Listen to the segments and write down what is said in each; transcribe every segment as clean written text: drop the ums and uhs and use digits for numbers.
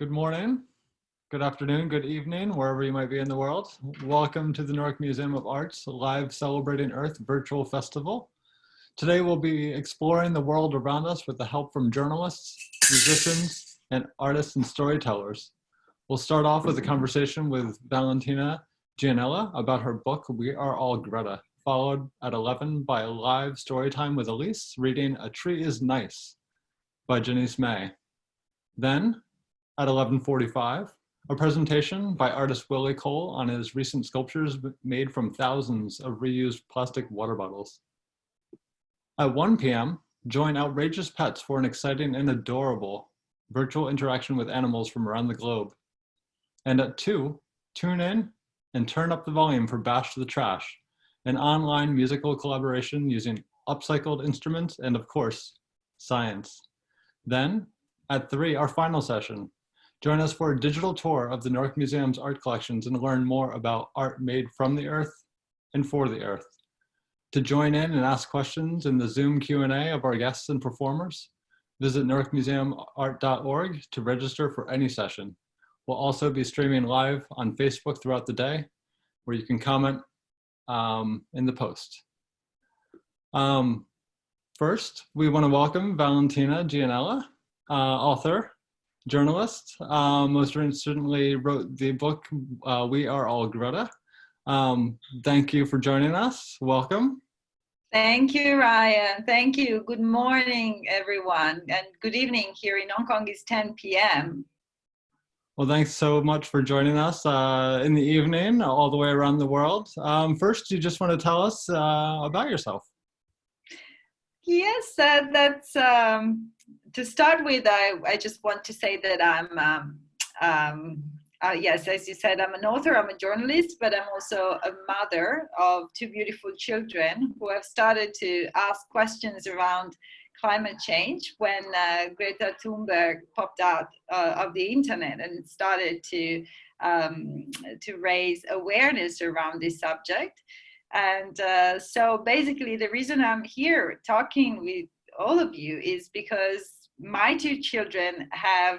Good morning, good afternoon, good evening, wherever you might be in the world. Welcome to the Newark Museum of Art's live Celebrating Earth virtual festival. Today we'll be exploring the world around us with the help from journalists, musicians, and artists and storytellers. We'll start off with a conversation with Valentina Giannella about her book, We Are All Greta, followed at 11 by a live story time with Elise reading A Tree is Nice by Janice May. Then, at 11:45, a presentation by artist Willie Cole on his recent sculptures made from thousands of reused plastic water bottles. At 1 p.m., join Outrageous Pets for an exciting and adorable virtual interaction with animals from around the globe. And at 2, tune in and turn up the volume for Bash the Trash, an online musical collaboration using upcycled instruments and, of course, science. Then, at 3, our final session. Join us for a digital tour of the Newark Museum's art collections and learn more about art made from the earth and for the earth. To join in and ask questions in the Zoom Q&A of our guests and performers, visit newarkmuseumart.org to register for any session. We'll also be streaming live on Facebook throughout the day, where you can comment in the post. First, we want to welcome Valentina Giannella, author, journalist, most recently wrote the book, We Are All Greta. Thank you for joining us. Welcome. Thank you, Ryan. Thank you. Good morning, everyone. And good evening. Here in Hong Kong is 10 p.m. Well, thanks so much for joining us in the evening, all the way around the world. First, you just want to tell us about yourself. Yes, that's to start with. I just want to say that yes, as you said, I'm an author, I'm a journalist, but I'm also a mother of 2 beautiful children who have started to ask questions around climate change when Greta Thunberg popped out of the internet and started to raise awareness around this subject. And so basically the reason I'm here talking with all of you is because my 2 children have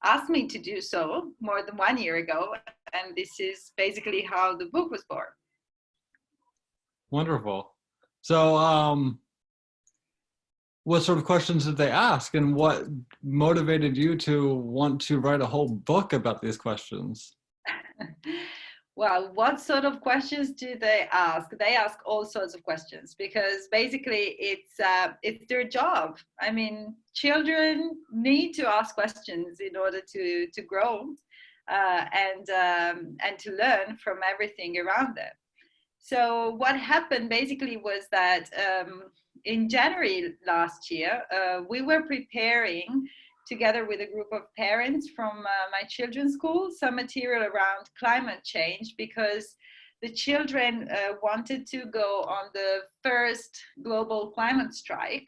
asked me to do so more than 1 year ago. And this is basically how the book was born. Wonderful. So what sort of questions did they ask, and what motivated you to want to write a whole book about these questions? Well, what sort of questions do they ask? They ask all sorts of questions because basically it's their job. I mean, children need to ask questions in order to grow and to learn from everything around them. So what happened basically was that in January last year, we were preparing together with a group of parents from my children's school, some material around climate change because the children wanted to go on the first global climate strike.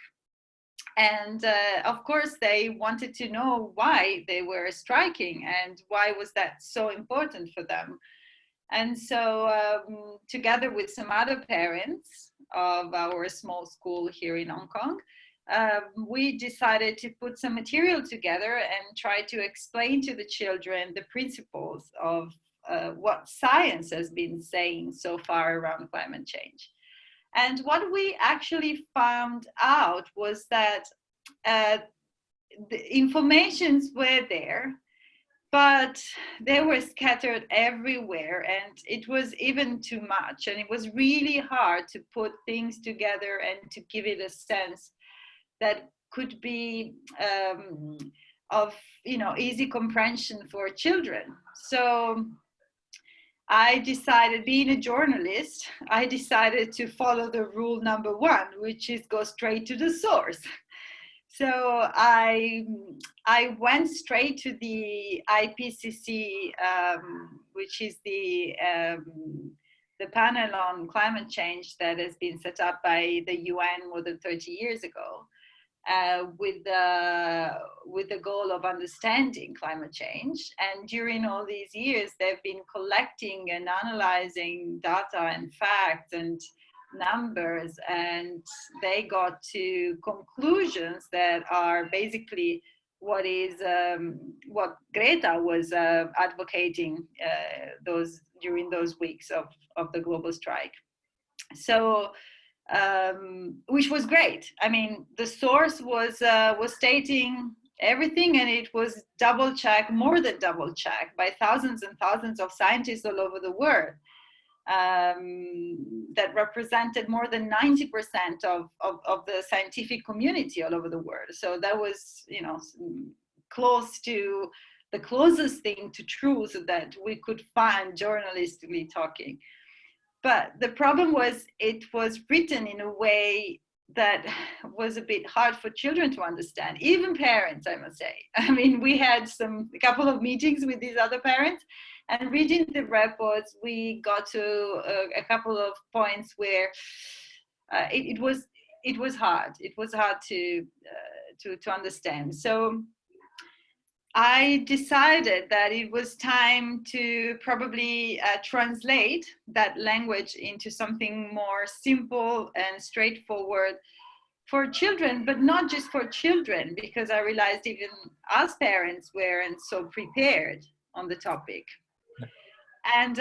And of course, they wanted to know why they were striking and why was that so important for them. And so together with some other parents of our small school here in Hong Kong, we decided to put some material together and try to explain to the children the principles of what science has been saying so far around climate change. And what we actually found out was that the informations were there, but they were scattered everywhere, and it was even too much. And it was really hard to put things together and to give it a sense that could be of easy comprehension for children. So I decided, being a journalist, I decided to follow the rule number 1, which is go straight to the source. So I went straight to the IPCC, which is the panel on climate change that has been set up by the UN more than 30 years ago. With the goal of understanding climate change. And during all these years, they've been collecting and analyzing data and facts and numbers, and they got to conclusions that are basically what Greta was advocating during those weeks of the global strike. So, which was great. I mean, the source was stating everything, and it was double checked, more than double checked, by thousands and thousands of scientists all over the world, that represented more than 90% of the scientific community all over the world. So that was, close to the closest thing to truth that we could find journalistically talking. But the problem was, it was written in a way that was a bit hard for children to understand, even parents, I must say. I mean, we had a couple of meetings with these other parents, and reading the reports, we got to a couple of points where it was hard. It was hard to understand. So I decided that it was time to probably translate that language into something more simple and straightforward for children, but not just for children, because I realized even us parents weren't so prepared on the topic. And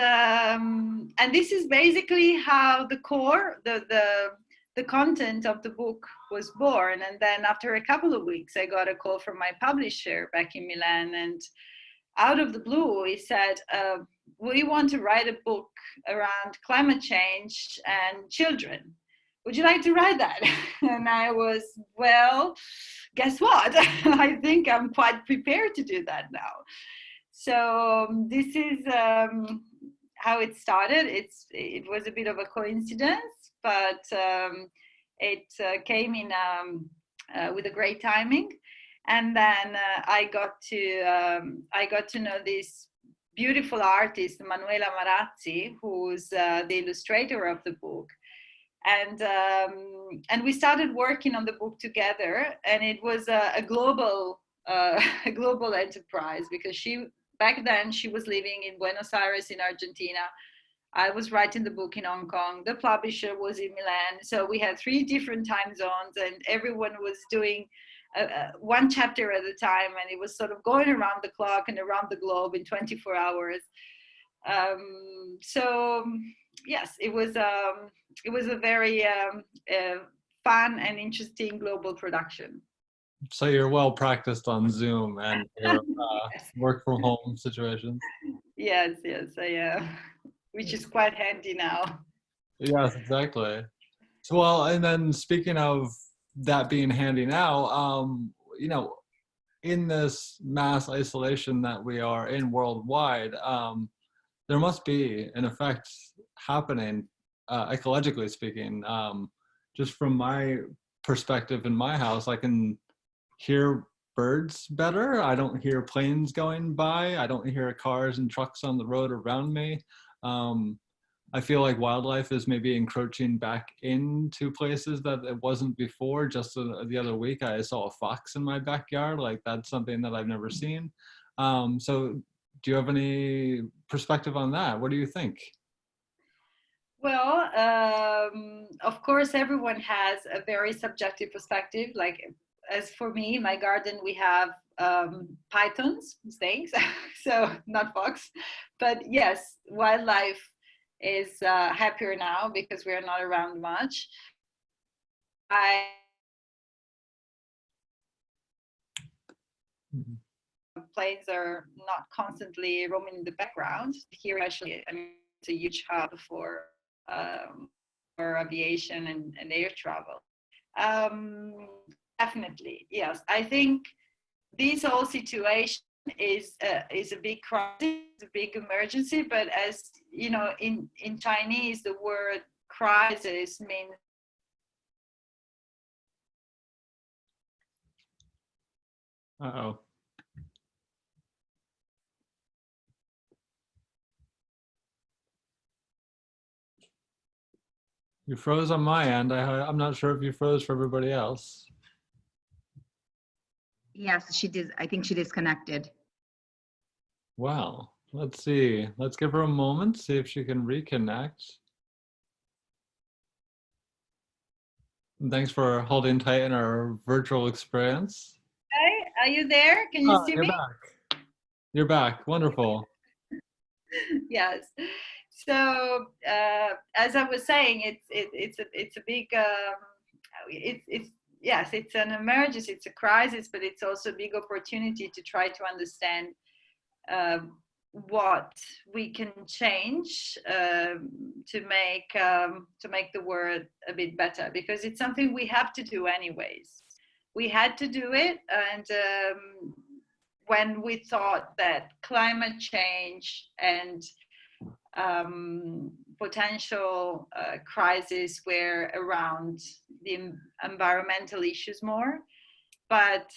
this is basically how the core, the content of the book was born. And then after a couple of weeks, I got a call from my publisher back in Milan, and out of the blue, he said, we want to write a book around climate change and children. Would you like to write that? And I was, well, guess what? I think I'm quite prepared to do that now. So this is how it started. It was a bit of a coincidence, but it came in with a great timing. And then I got to know this beautiful artist, Manuela Marazzi, who's the illustrator of the book. And we started working on the book together, and it was a global enterprise, because back then she was living in Buenos Aires in Argentina. I was writing the book in Hong Kong. The publisher was in Milan. So we had 3 different time zones, and everyone was doing one chapter at a time, and it was sort of going around the clock and around the globe in 24 hours. So yes, it was a very fun and interesting global production. So you're well practiced on Zoom and your Yes. work from home situations. Yes, I am, which is quite handy now. Yes, exactly. So, well, and then speaking of that being handy now, in this mass isolation that we are in worldwide, there must be an effect happening, ecologically speaking. Just from my perspective in my house, I can hear birds better. I don't hear planes going by. I don't hear cars and trucks on the road around me. I feel like wildlife is maybe encroaching back into places that it wasn't before. Just the other week, I saw a fox in my backyard. Like, that's something that I've never seen. So do you have any perspective on that? What do you think? Well, of course, everyone has a very subjective perspective. Like, as for me, in my garden, we have pythons, snakes, so not fox. But yes, wildlife is happier now because we are not around much. Planes are not constantly roaming in the background. Here, actually, I mean, it's a huge hub for aviation and air travel. Definitely, yes. I think this whole situation is a big crisis, a big emergency. But as you know, in Chinese, the word crisis means Uh-oh. You froze on my end. I'm not sure if you froze for everybody else. Yes, she did. I think she disconnected. Wow. Let's see. Let's give her a moment, see if she can reconnect. And thanks for holding tight in our virtual experience. Are you there? Can you see You're me? back. You're back. Wonderful. Yes. So as I was saying, it's a big it's yes, it's an emergency, it's a crisis, but it's also a big opportunity to try to understand what we can change to make the world a bit better, because it's something we have to do anyways. We had to do it, and when we thought that climate change and potential crises were around the environmental issues more, but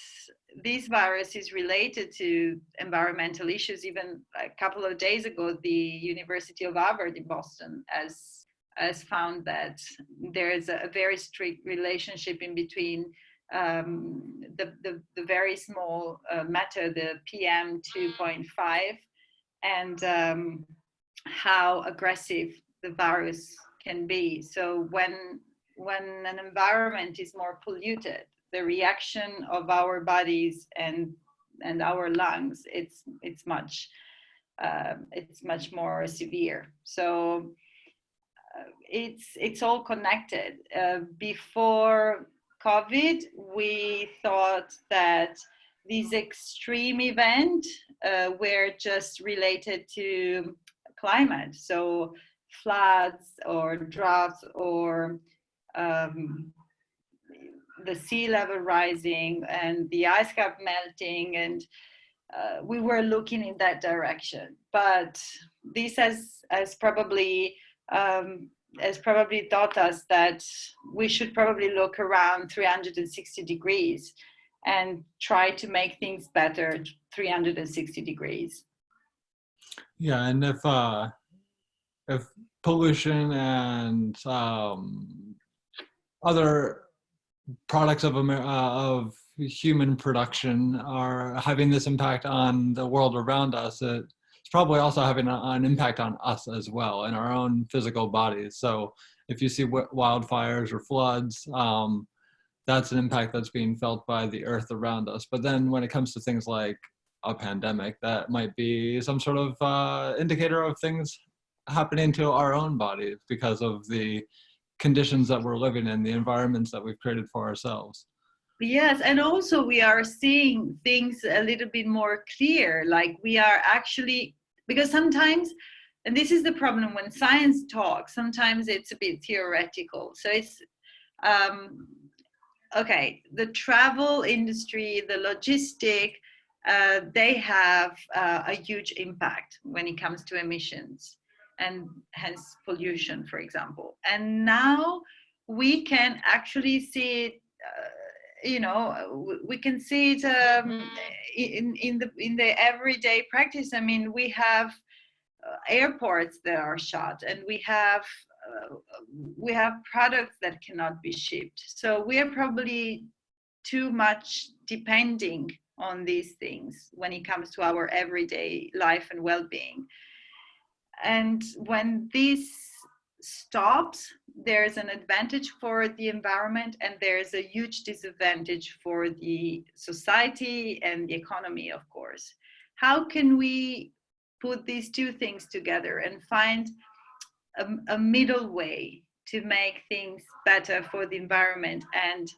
this virus is related to environmental issues. Even a couple of days ago, the University of Harvard in Boston has found that there is a very strict relationship in between the very small matter, the PM 2.5, and how aggressive the virus can be. So when an environment is more polluted, the reaction of our bodies and our lungs, it's much more severe. So it's all connected. Before COVID, we thought that these extreme events were just related to climate, so floods or droughts or the sea level rising and the ice cap melting, and we were looking in that direction. But this has probably taught us that we should probably look around 360 degrees and try to make things better 360 degrees. Yeah, and if pollution and other products of human production are having this impact on the world around us, it's probably also having an impact on us as well in our own physical bodies. So if you see wildfires or floods, that's an impact that's being felt by the earth around us. But then when it comes to things like a pandemic, that might be some sort of indicator of things happening to our own bodies because of the conditions that we're living in, the environments that we've created for ourselves. Yes, and also we are seeing things a little bit more clear, like we are actually, because sometimes, and this is the problem when science talks, sometimes it's a bit theoretical. So it's, okay, the travel industry, the logistic, they have a huge impact when it comes to emissions and hence pollution, for example. And now we can actually see it, we can see it in the everyday practice. I mean, we have airports that are shut, and we have products that cannot be shipped. So we are probably too much depending on these things when it comes to our everyday life and well-being. And when this stops, there's an advantage for the environment and there's a huge disadvantage for the society and the economy, of course. How can we put these two things together and find a middle way to make things better for the environment and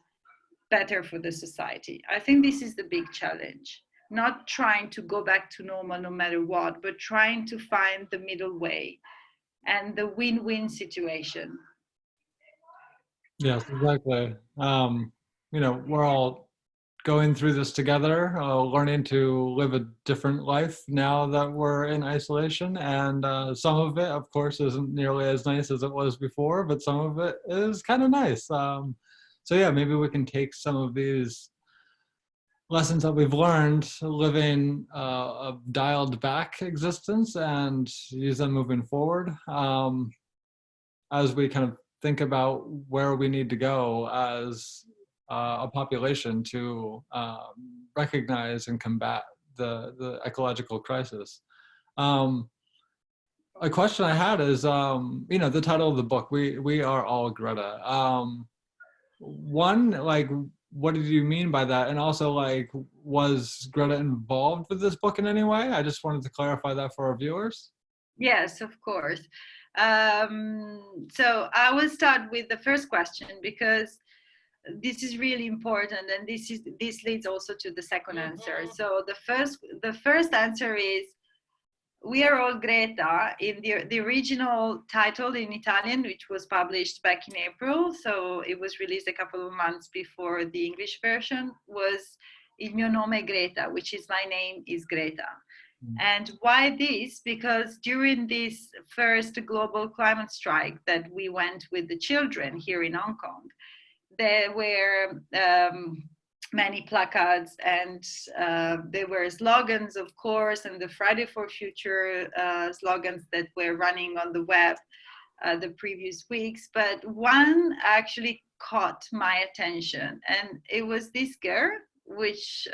better for the society? I think this is the big challenge. Not trying to go back to normal no matter what, but trying to find the middle way and the win-win situation. Yes, exactly. We're all going through this together, learning to live a different life now that we're in isolation. And some of it, of course, isn't nearly as nice as it was before, but some of it is kind of nice. So yeah, maybe we can take some of these lessons that we've learned living a dialed back existence and use them moving forward as we kind of think about where we need to go as a population to recognize and combat the ecological crisis. A question I had is, the title of the book, We Are All Greta. One, like, what did you mean by that? And also, like, was Greta involved with this book in any way? I just wanted to clarify that for our viewers. Yes, of course. So I will start with the first question, because this is really important, and this leads also to the second answer. So the first answer is, We Are All Greta, in the original title in Italian, which was published back in April, so it was released a couple of months before the English version, was Il mio nome è Greta, which is My Name is Greta. And why this? Because during this first global climate strike that we went with the children here in Hong Kong, there were many placards, and there were slogans, of course, and the Friday for Future slogans that were running on the web the previous weeks. But one actually caught my attention, and it was this girl, which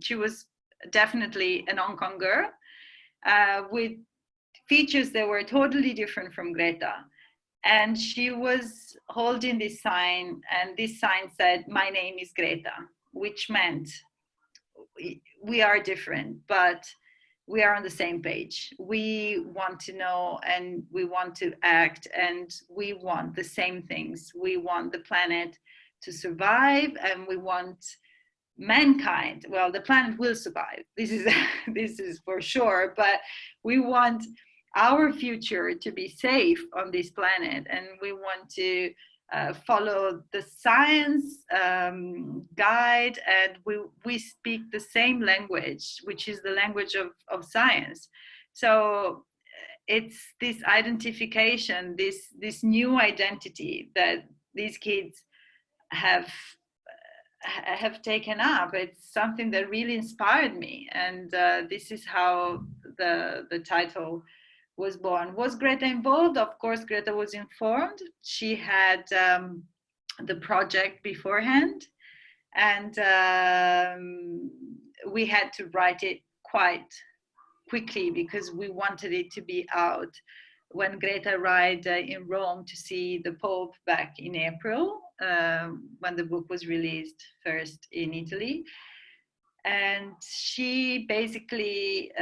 she was definitely an Hong Kong girl, with features that were totally different from Greta. And she was holding this sign, and this sign said, My name is Greta, which meant we are different, but we are on the same page. We want to know, and we want to act, and we want the same things. We want the planet to survive, and we want mankind, well, the planet will survive, this is for sure, but we want our future to be safe on this planet, and we want to follow the science guide, and we speak the same language, which is the language of science. So it's this identification, this new identity that these kids have taken up. It's something that really inspired me, and this is how the title was born. Was Greta involved? Of course, Greta was informed. She had the project beforehand, and we had to write it quite quickly because we wanted it to be out when Greta arrived in Rome to see the Pope back in April, when the book was released first in Italy. And she basically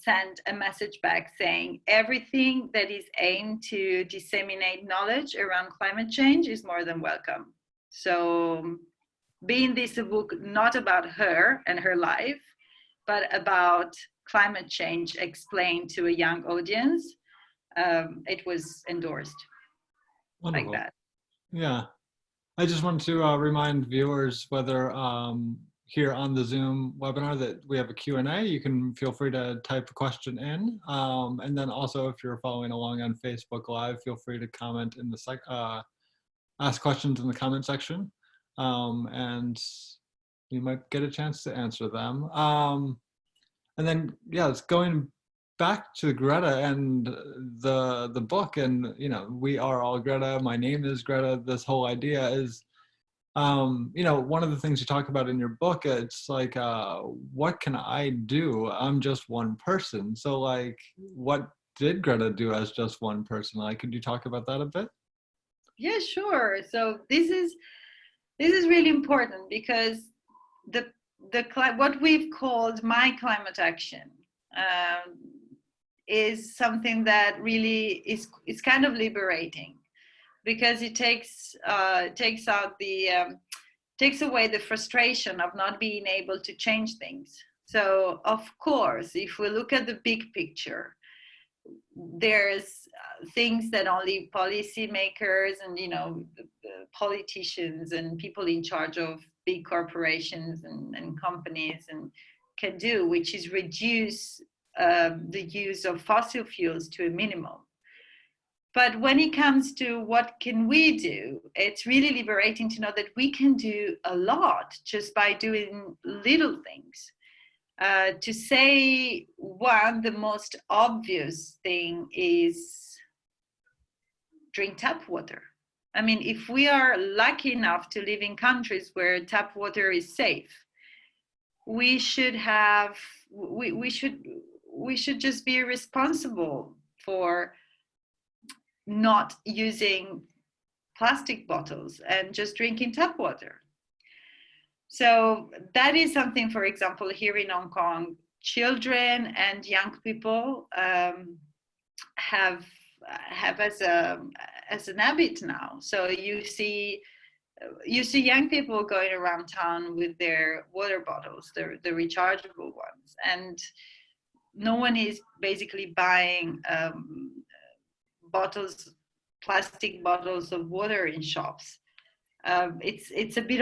sent a message back saying, everything that is aimed to disseminate knowledge around climate change is more than welcome. So being this a book not about her and her life, but about climate change explained to a young audience, it was endorsed. Wonderful. Like that. Yeah. I just want to remind viewers, whether here on the Zoom webinar, that we have a Q&A. You can feel free to type a question in. And then also, if you're following along on Facebook Live, feel free to comment in the ask questions in the comment section. And you might get a chance to answer them. And then, yeah, it's going back to Greta and the book, and We Are All Greta, My Name is Greta. This whole idea is, one of the things you talk about in your book, it's like, what can I do? I'm just one person. So like, what did Greta do as just one person? Like, could you talk about that a bit? Yeah, sure. So this is really important, because what we've called My Climate Action is something that really is kind of liberating, because it takes away the frustration of not being able to change things. So of course, if we look at the big picture, there's things that only policymakers and the politicians and people in charge of big corporations and companies can do, which is reduce the use of fossil fuels to a minimum. But when it comes to what can we do, it's really liberating to know that we can do a lot just by doing little things. To say one, the most obvious thing is drink tap water. I mean, if we are lucky enough to live in countries where tap water is safe, we should just be responsible for not using plastic bottles and just drinking tap water. So that is something, for example, here in Hong Kong, children and young people have as an habit now. So you see young people going around town with their water bottles, the rechargeable ones, and no one is basically buying bottles, plastic bottles of water in shops. It's a bit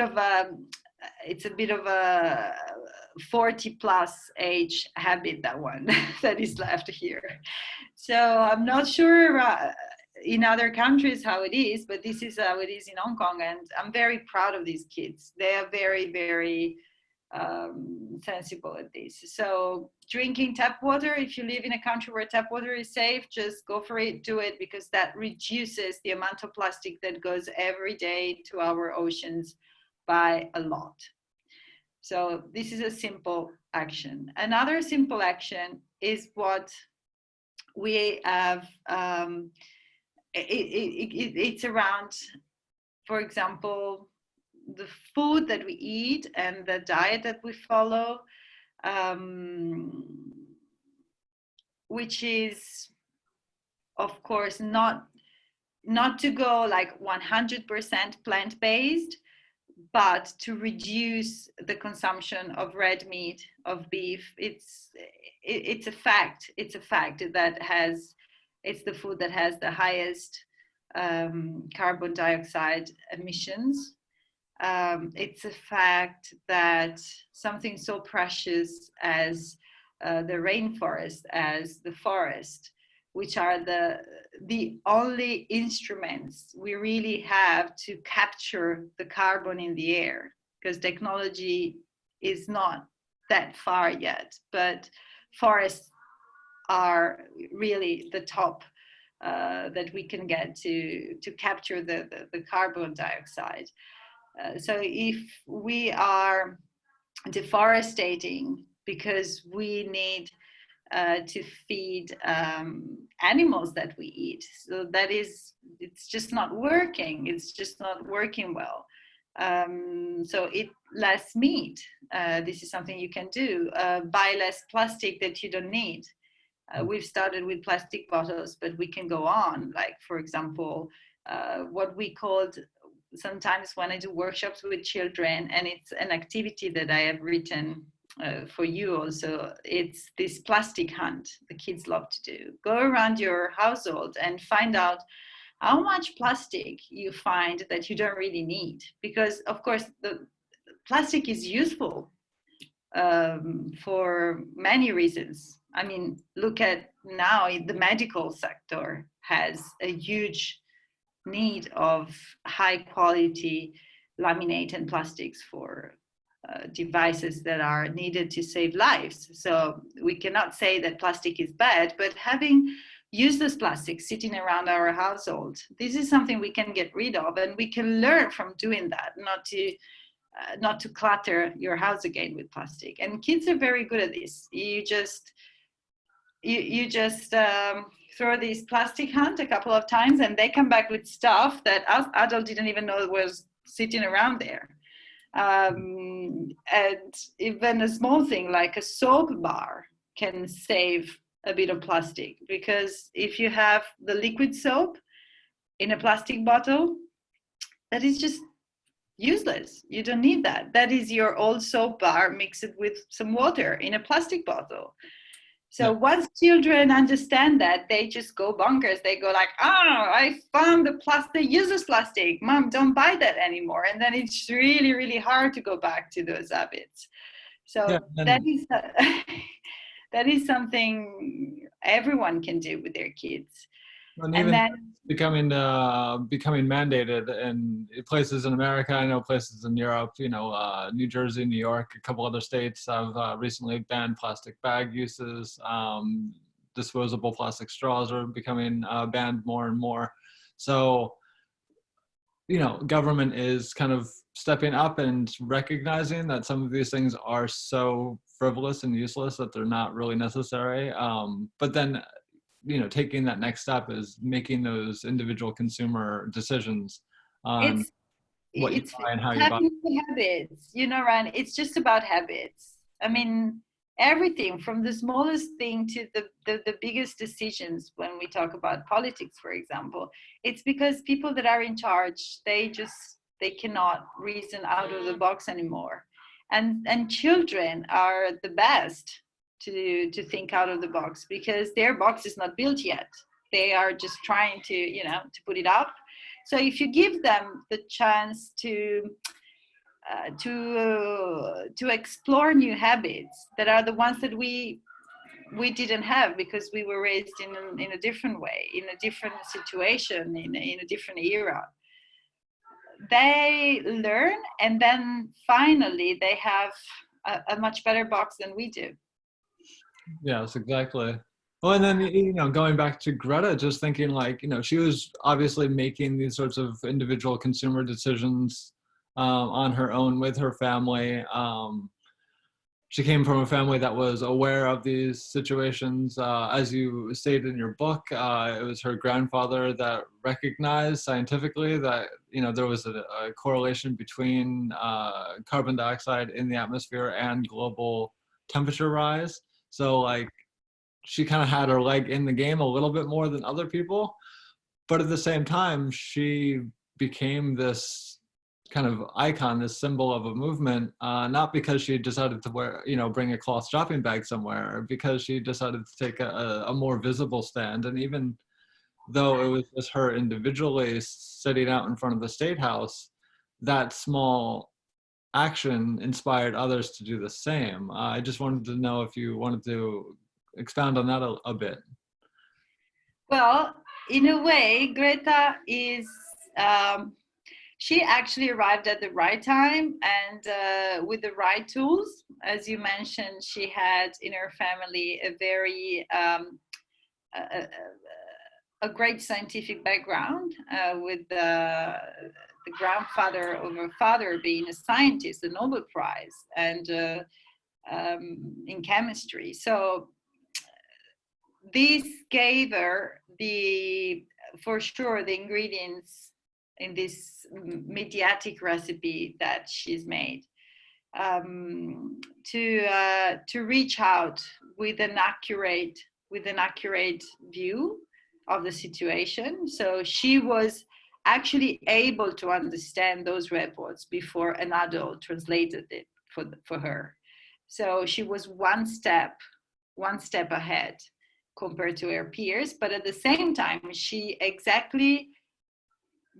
of a 40 plus age habit, that one that is left here. So I'm not sure in other countries how it is, but this is how it is in Hong Kong, and I'm very proud of these kids. They are very, very sensible at this. So drinking tap water, if you live in a country where tap water is safe, just go for it, do it, because that reduces the amount of plastic that goes every day to our oceans by a lot. So this is a simple action. Another simple action is what we have, it's around, for example, the food that we eat and the diet that we follow, which is, of course, not to go like 100% plant-based, but to reduce the consumption of red meat, of beef. It's a fact. It's a fact that it's the food that has the highest carbon dioxide emissions. It's a fact that something so precious as the rainforest, as the forest, which are the only instruments we really have to capture the carbon in the air, because technology is not that far yet, but forests are really the top that we can get to capture the carbon dioxide. So if we are deforesting because we need to feed animals that we eat, so it's just not working. It's just not working well. So eat less meat. This is something you can do. Buy less plastic that you don't need. We've started with plastic bottles, but we can go on. Like, for example, what we called, sometimes when I do workshops with children, and it's an activity that I have written for you also, it's this plastic hunt the kids love to do. Go around your household and find out how much plastic you find that you don't really need. Because, of course, the plastic is useful for many reasons. I mean, look at now, the medical sector has a huge need of high quality laminate and plastics for devices that are needed to save lives. So we cannot say that plastic is bad, but having useless plastic sitting around our household, this is something we can get rid of, and we can learn from doing that, not to clutter your house again with plastic. And kids are very good at this. You just throw this plastic hunt a couple of times, and they come back with stuff that us adults didn't even know was sitting around there. And even a small thing like a soap bar can save a bit of plastic, because if you have the liquid soap in a plastic bottle, that is just useless. You don't need that. That is your old soap bar mixed with some water in a plastic bottle. So once children understand that, they just go bonkers. They go like, oh, I found the useless plastic. Mom, don't buy that anymore. And then it's really, really hard to go back to those habits. So that is something everyone can do with their kids. And then becoming mandated in places in America, I know places in Europe, New Jersey, New York, a couple other states have recently banned plastic bag uses. Disposable plastic straws are becoming banned more and more. So, government is kind of stepping up and recognizing that some of these things are so frivolous and useless that they're not really necessary. But then, taking that next step is making those individual consumer decisions. what you it's buy and how you buy. tapping into habits, Ryan. It's just about habits. I mean, everything from the smallest thing to the biggest decisions. When we talk about politics, for example, it's because people that are in charge, they cannot reason out of the box anymore. And children are the best to think out of the box, because their box is not built yet. They are just trying to put it up. So if you give them the chance to explore new habits that are the ones that we didn't have, because we were raised in a different way, in a different situation, in a different era, they learn, and then finally they have a much better box than we do. Yes, exactly. Well, and then, going back to Greta, just thinking like, she was obviously making these sorts of individual consumer decisions on her own with her family. She came from a family that was aware of these situations. As you stated in your book, it was her grandfather that recognized scientifically that, there was a correlation between carbon dioxide in the atmosphere and global temperature rise. So like, she kind of had her leg in the game a little bit more than other people, but at the same time, she became this kind of icon, this symbol of a movement, not because she decided to wear, bring a cloth shopping bag somewhere, because she decided to take a more visible stand. And even though it was just her individually sitting out in front of the State House, that small action inspired others to do the same. I just wanted to know if you wanted to expound on that a bit. Well, in a way, Greta is she actually arrived at the right time, and with the right tools. As you mentioned, she had in her family a very a great scientific background, with the grandfather of her father being a scientist, a Nobel Prize, and in chemistry. So this gave her for sure the ingredients in this mediatic recipe that she's made, to reach out with an accurate view of the situation. So she was actually able to understand those reports before an adult translated it for her. So she was one step ahead compared to her peers, but at the same time, she exactly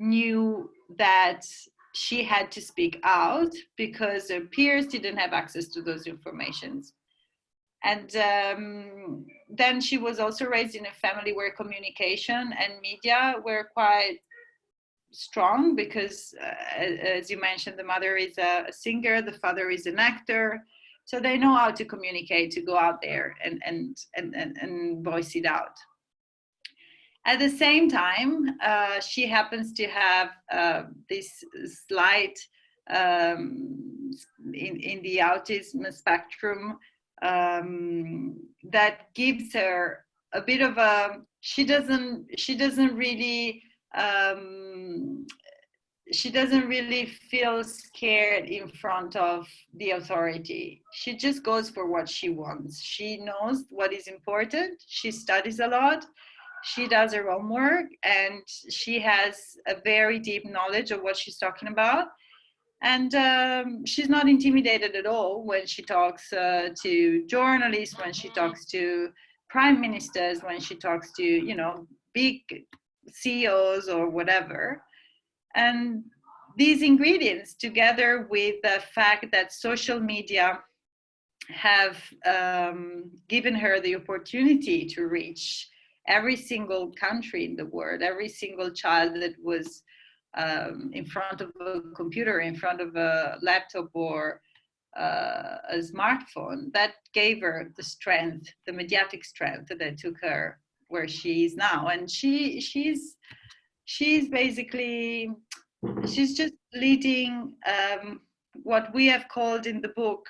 knew that she had to speak out because her peers didn't have access to those informations. And then she was also raised in a family where communication and media were quite strong, because as you mentioned, the mother is a singer, the father is an actor. So they know how to communicate, to go out there and voice it out. At the same time, she happens to have this slight in the autism spectrum that gives her a bit of a. She doesn't really feel scared in front of the authority. She just goes for what she wants. She knows what is important. She studies a lot. She does her homework, and she has a very deep knowledge of what she's talking about. And she's not intimidated at all when she talks to journalists, when she talks to prime ministers, when she talks to, big CEOs or whatever. And these ingredients, together with the fact that social media have given her the opportunity to reach every single country in the world, every single child that was in front of a computer, in front of a laptop or a smartphone, that gave her the strength, the mediatic strength that took her where she is now. And she's basically, she's just leading what we have called in the book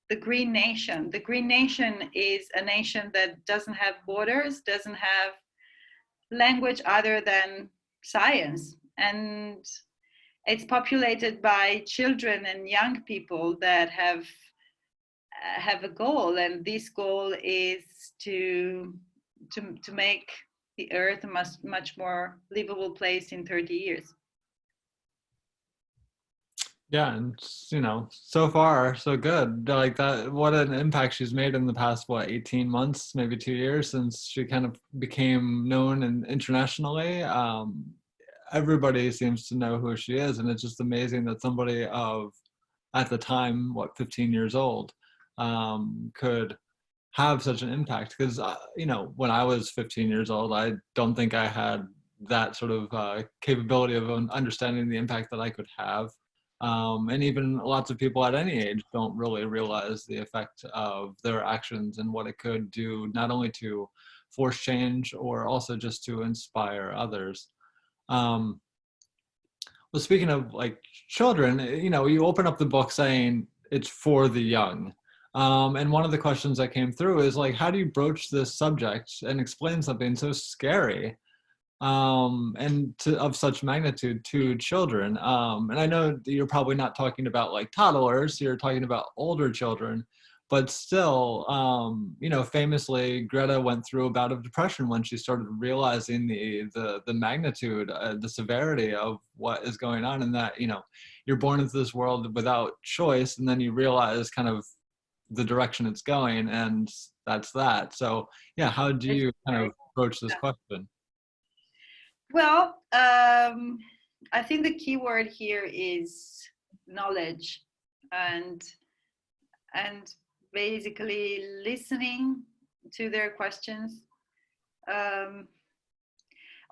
the Green Nation. The Green Nation is a nation that doesn't have borders, doesn't have language other than science. And it's populated by children and young people that have a goal, and this goal is to make the earth a much more livable place in 30 years. Yeah, and you know, so far so good. Like that, what an impact she's made in the past, what, 18 months, maybe 2 years since she kind of became known and internationally. Everybody seems to know who she is, and it's just amazing that somebody of, at the time, what, 15 years old, could have such an impact. Because you know, when I was 15 years old, I don't think I had that sort of capability of understanding the impact that I could have. And even lots of people at any age don't really realize the effect of their actions and what it could do, not only to force change or also just to inspire others. Um, well, speaking of like children, you know, you open up the book saying it's for the young. And one of the questions that came through is like, how do you broach this subject and explain something so scary and of such magnitude to children? And I know that you're probably not talking about like toddlers, you're talking about older children, but still, you know, famously, Greta went through a bout of depression when she started realizing the magnitude, the severity of what is going on, and that, you know, you're born into this world without choice, and then you realize kind of the direction it's going, and that's that. So yeah, how do you kind of approach this question? Well, I think the key word here is knowledge, and basically listening to their questions.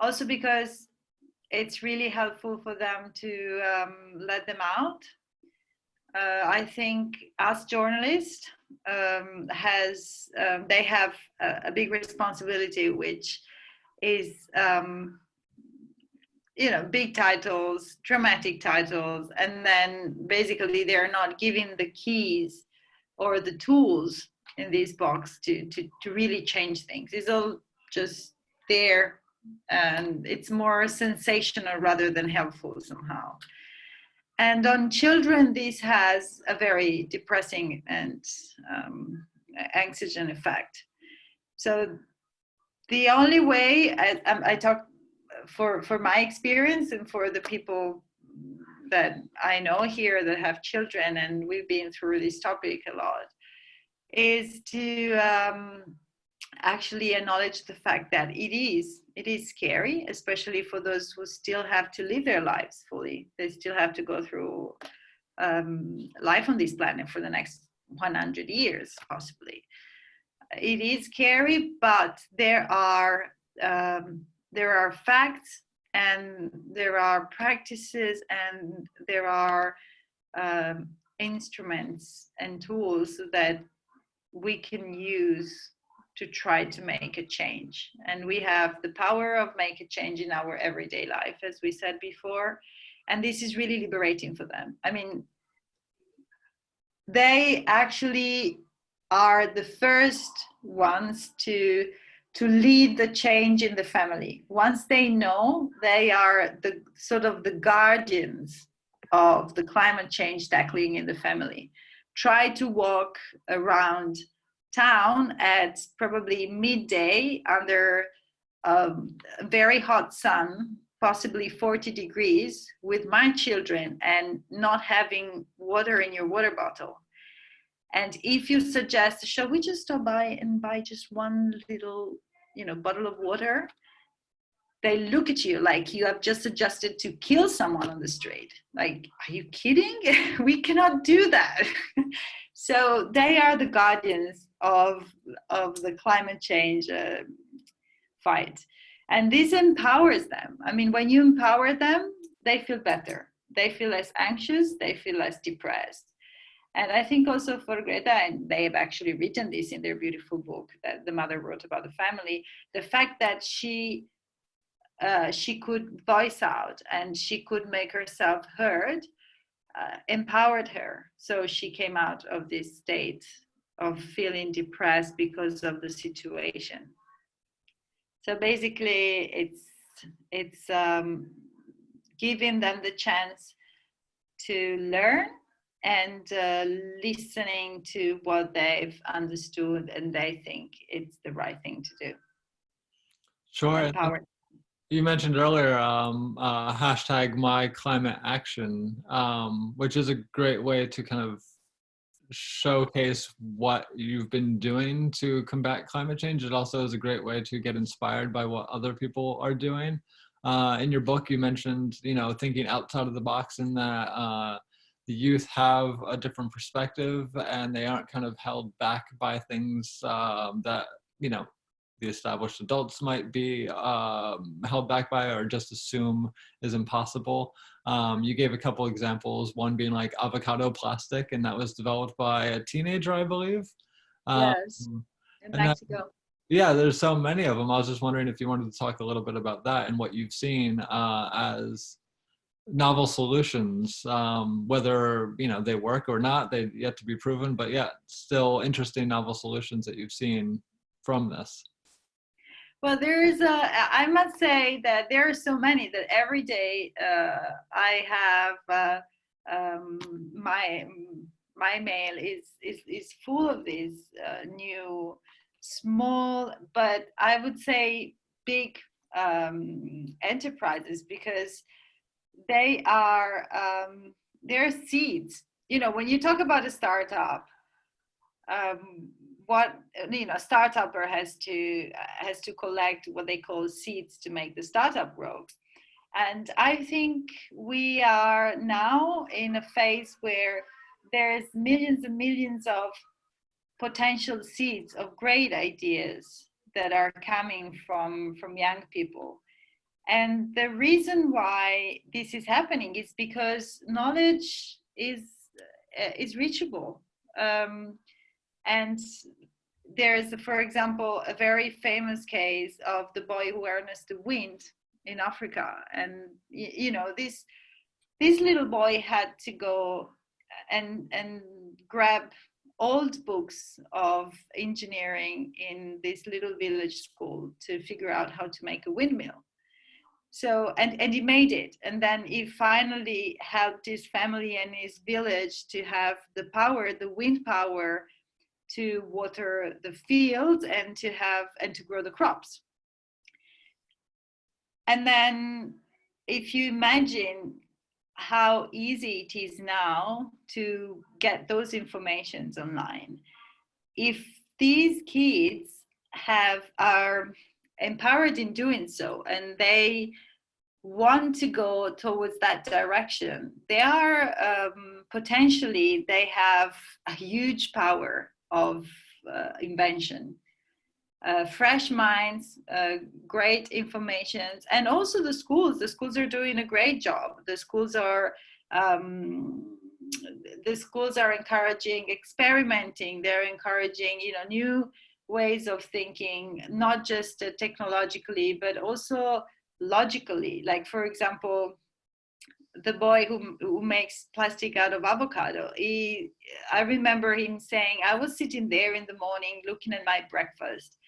Also because it's really helpful for them to let them out. I think as journalists they have a big responsibility, which is you know, big titles, dramatic titles, and then basically they're not giving the keys or the tools in this box to really change things. It's all just there, and it's more sensational rather than helpful somehow. And on children, this has a very depressing and anxiogenic effect. So the only way I talk for my experience and for the people that I know here that have children, and we've been through this topic a lot, is to actually acknowledge the fact that it is scary, especially for those who still have to live their lives fully. They still have to go through life on this planet for the next 100 years, possibly. It is scary, but there are facts, and there are practices, and there are instruments and tools that we can use to try to make a change. And we have the power of make a change in our everyday life, as we said before. And this is really liberating for them. I mean, they actually are the first ones to lead the change in the family. Once they know, they are the sort of the guardians of the climate change tackling in the family. Try to walk around town at probably midday under a very hot sun, possibly 40 degrees, with my children, and not having water in your water bottle. And if you suggest, shall we just stop by and buy just one little, bottle of water? They look at you like you have just suggested to kill someone on the street. Like, are you kidding? We cannot do that. So they are the guardians of the climate change fight. And this empowers them. I mean, when you empower them, they feel better. They feel less anxious. They feel less depressed. And I think also for Greta, and they have actually written this in their beautiful book that the mother wrote about the family, the fact that she could voice out and she could make herself heard empowered her. So she came out of this state of feeling depressed because of the situation. So basically, it's giving them the chance to learn and listening to what they've understood and they think it's the right thing to do. Sure. Empower. You mentioned earlier hashtag my climate action, which is a great way to kind of showcase what you've been doing to combat climate change. It also is a great way to get inspired by what other people are doing. In your book, you mentioned, thinking outside of the box, and that the youth have a different perspective and they aren't kind of held back by things that, the established adults might be held back by or just assume is impossible. You gave a couple examples, one being like avocado plastic, and that was developed by a teenager, I believe. Yes, in Mexico. Yeah, there's so many of them. I was just wondering if you wanted to talk a little bit about that and what you've seen as novel solutions, whether they work or not, they've yet to be proven, but yeah, still interesting novel solutions that you've seen from this. Well, I must say that there are so many that every day I have my mail is full of these new, small, but I would say big enterprises, because they're seeds. When you talk about a startup, what a startupper has to collect what they call seeds to make the startup grow. And I think we are now in a phase where there's millions and millions of potential seeds of great ideas that are coming from young people. And the reason why this is happening is because knowledge is reachable. And there's, for example, a very famous case of the boy who harnessed the wind in Africa. And, this little boy had to go and grab old books of engineering in this little village school to figure out how to make a windmill. So, and he made it. And then he finally helped his family and his village to have the wind power, to water the fields and to grow the crops. And then if you imagine how easy it is now to get those informations online, if these kids are empowered in doing so and they want to go towards that direction, they have a huge power of invention, fresh minds, great informations. And also the schools are doing a great job. The schools are encouraging experimenting. They're encouraging new ways of thinking, not just technologically but also logically. Like, for example, the boy who makes plastic out of avocado, I remember him saying, I was sitting there in the morning looking at my breakfast,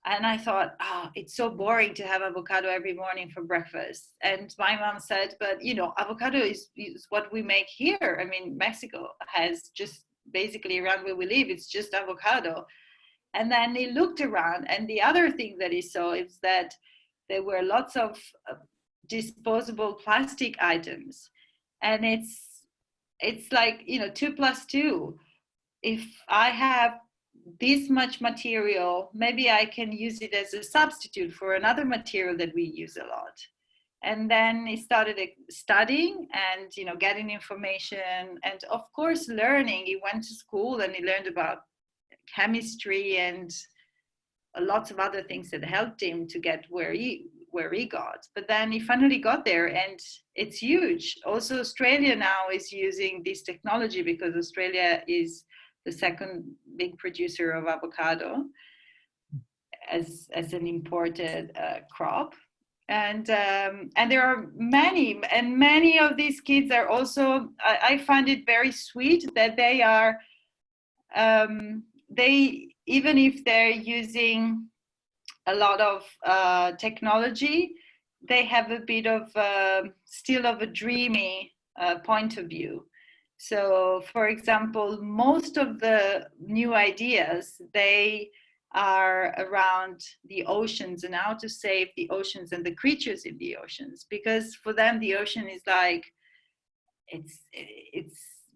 and I thought, it's so boring to have avocado every morning for breakfast. And my mom said, but avocado is what we make here. I mean, Mexico has just basically, around where we live, it's just avocado. And then he looked around, and the other thing that he saw is that there were lots of disposable plastic items. And it's like, 2 + 2. If I have this much material, maybe I can use it as a substitute for another material that we use a lot. And then he started studying and getting information, and of course learning. He went to school and he learned about chemistry and lots of other things that helped him to get where he got. But then he finally got there, and it's huge. Also, Australia now is using this technology because Australia is the second big producer of avocado as an imported crop. And there are many of these kids are also, I find it very sweet that they are, even if they're using a lot of technology, they have a bit of still of a dreamy point of view. So, for example, most of the new ideas, they are around the oceans and how to save the oceans and the creatures in the oceans, because for them the ocean is like, it's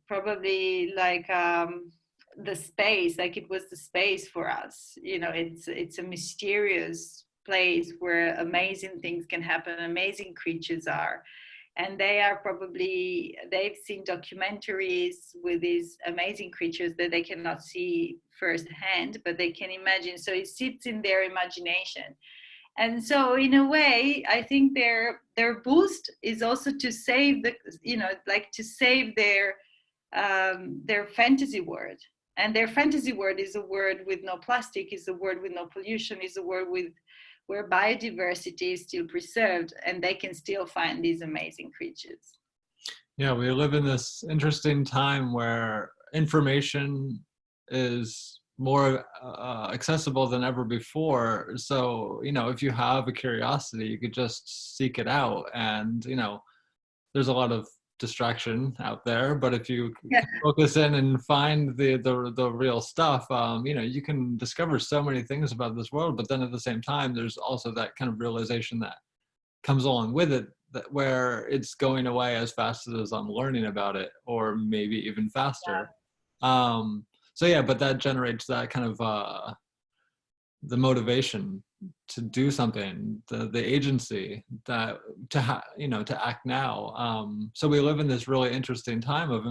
probably like the space, like it was the space for us. You know, it's a mysterious place where amazing things can happen, amazing creatures are. And they are probably, they've seen documentaries with these amazing creatures that they cannot see firsthand, but they can imagine. So it sits in their imagination. And so in a way, I think their boost is also to save the, you know, like to save their fantasy world. And their fantasy world is a world with no plastic, is a world with no pollution, is a world with where biodiversity is still preserved and they can still find these amazing creatures. Yeah, we live in this interesting time where information is more accessible than ever before. So, you know, if you have a curiosity, you could just seek it out. And, you know, there's a lot of distraction out there, but if you focus in and find the real stuff, you know, you can discover so many things about this world. But then at the same time, there's also that kind of realization that comes along with it, that where it's going away as fast as I'm learning about it, or maybe even faster. So yeah, but that generates that kind of the motivation to do something, the agency that you know, to act now. So we live in this really interesting time of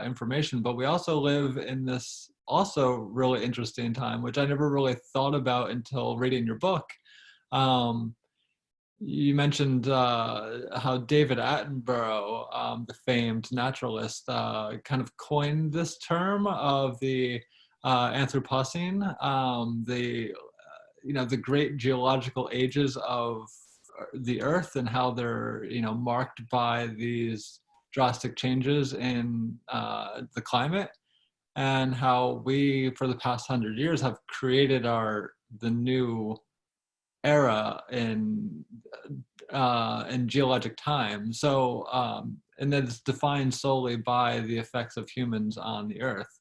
information, but we also live in this also really interesting time, which I never really thought about until reading your book. You mentioned how David Attenborough, the famed naturalist, kind of coined this term of the Anthropocene, the you know, the great geological ages of the Earth, and how they're, you know, marked by these drastic changes in the climate, and how we, for the past 100 years, have created the new era in geologic time. So, and that's defined solely by the effects of humans on the Earth,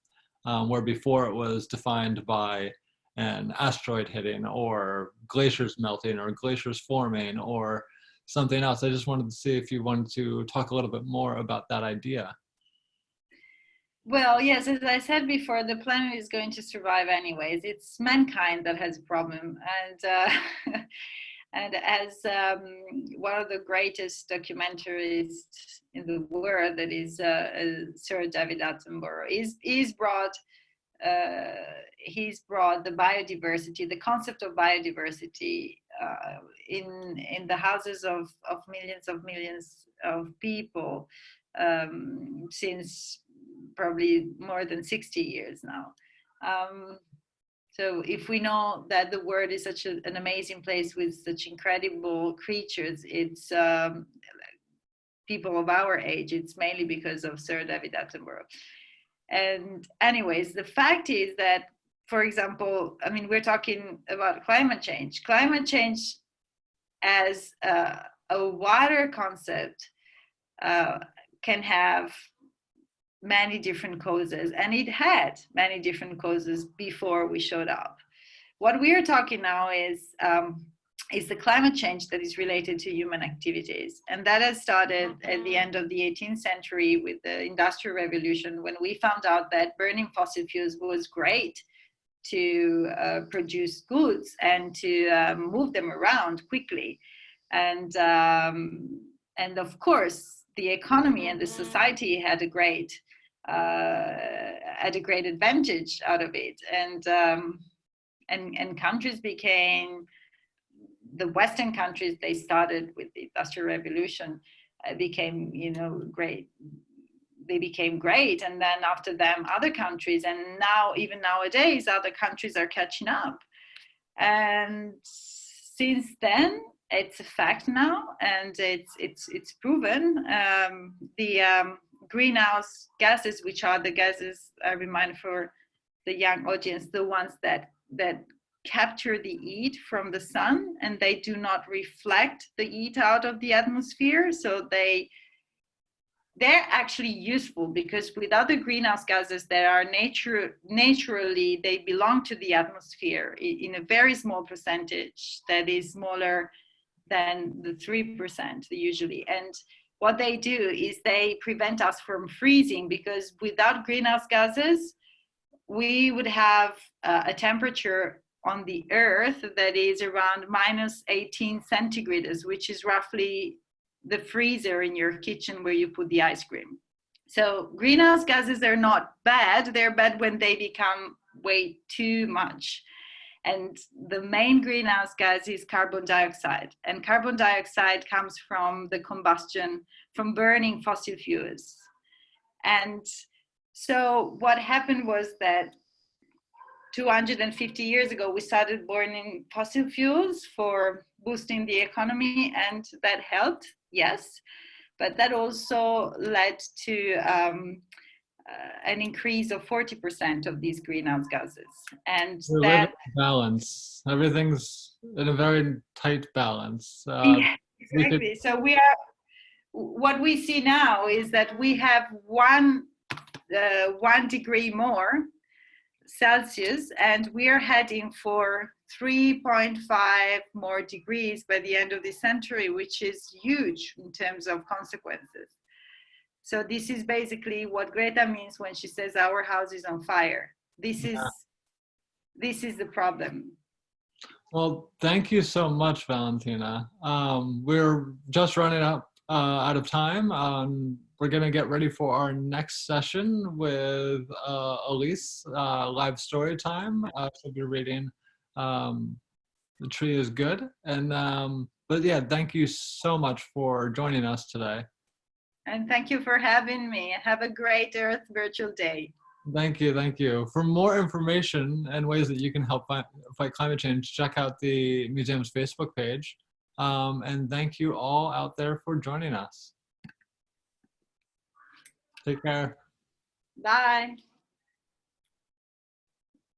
where before it was defined by an asteroid hitting, or glaciers melting, or glaciers forming, or something else. I just wanted to see if you wanted to talk a little bit more about that idea. Well, yes, as I said before, the planet is going to survive anyways. It's mankind that has a problem. And and as one of the greatest documentarists in the world, that is Sir David Attenborough, he's brought the biodiversity, the concept of biodiversity, in the houses of millions of people, since probably more than 60 years now. So if we know that the world is such an amazing place with such incredible creatures, it's people of our age, it's mainly because of Sir David Attenborough. And anyways, the fact is that, for example, I mean, we're talking about climate change. Climate change as a wider concept can have many different causes, and it had many different causes before we showed up. What we are talking now is the climate change that is related to human activities, and that has started at the end of the 18th century with the Industrial Revolution, when we found out that burning fossil fuels was great to produce goods and to move them around quickly, and of course the economy and the society had a great advantage out of it, and countries became, the Western countries, they started with the Industrial Revolution, became, you know, great. They became great, and then after them, other countries, and now, even nowadays, other countries are catching up. And since then, it's a fact now, and it's proven. The greenhouse gases, which are the gases, I remind for the young audience, the ones that capture the heat from the sun, and they do not reflect the heat out of the atmosphere, so they they're actually useful because without the greenhouse gases that are naturally, they belong to the atmosphere in a very small percentage that is smaller than the 3% usually. And what they do is they prevent us from freezing, because without greenhouse gases, we would have a temperature on the earth that is around minus 18 centigrades, which is roughly the freezer in your kitchen where you put the ice cream. So greenhouse gases are not bad. They're bad when they become way too much. And the main greenhouse gas is carbon dioxide. And carbon dioxide comes from the combustion, from burning fossil fuels. And so what happened was that 250 years ago, we started burning fossil fuels for boosting the economy, and that helped, yes. But that also led to an increase of 40% of these greenhouse gases. And We're living in balance. Everything's in a very tight balance. Yeah, exactly. So what we see now is that we have 1 degree more Celsius, and we are heading for 3.5 more degrees by the end of the century, which is huge in terms of consequences. So this is basically what Greta means when she says our house is on fire. This is the problem. Well, thank you so much, Valentina. We're just running up out of time. We're going to get ready for our next session with Elise, live story time. She'll be reading The Tree is Good. And but yeah, thank you so much for joining us today. And thank you for having me. Have a great Earth Virtual Day. Thank you, thank you. For more information and ways that you can help fight climate change, check out the museum's Facebook page. And thank you all out there for joining us. Take care. Bye.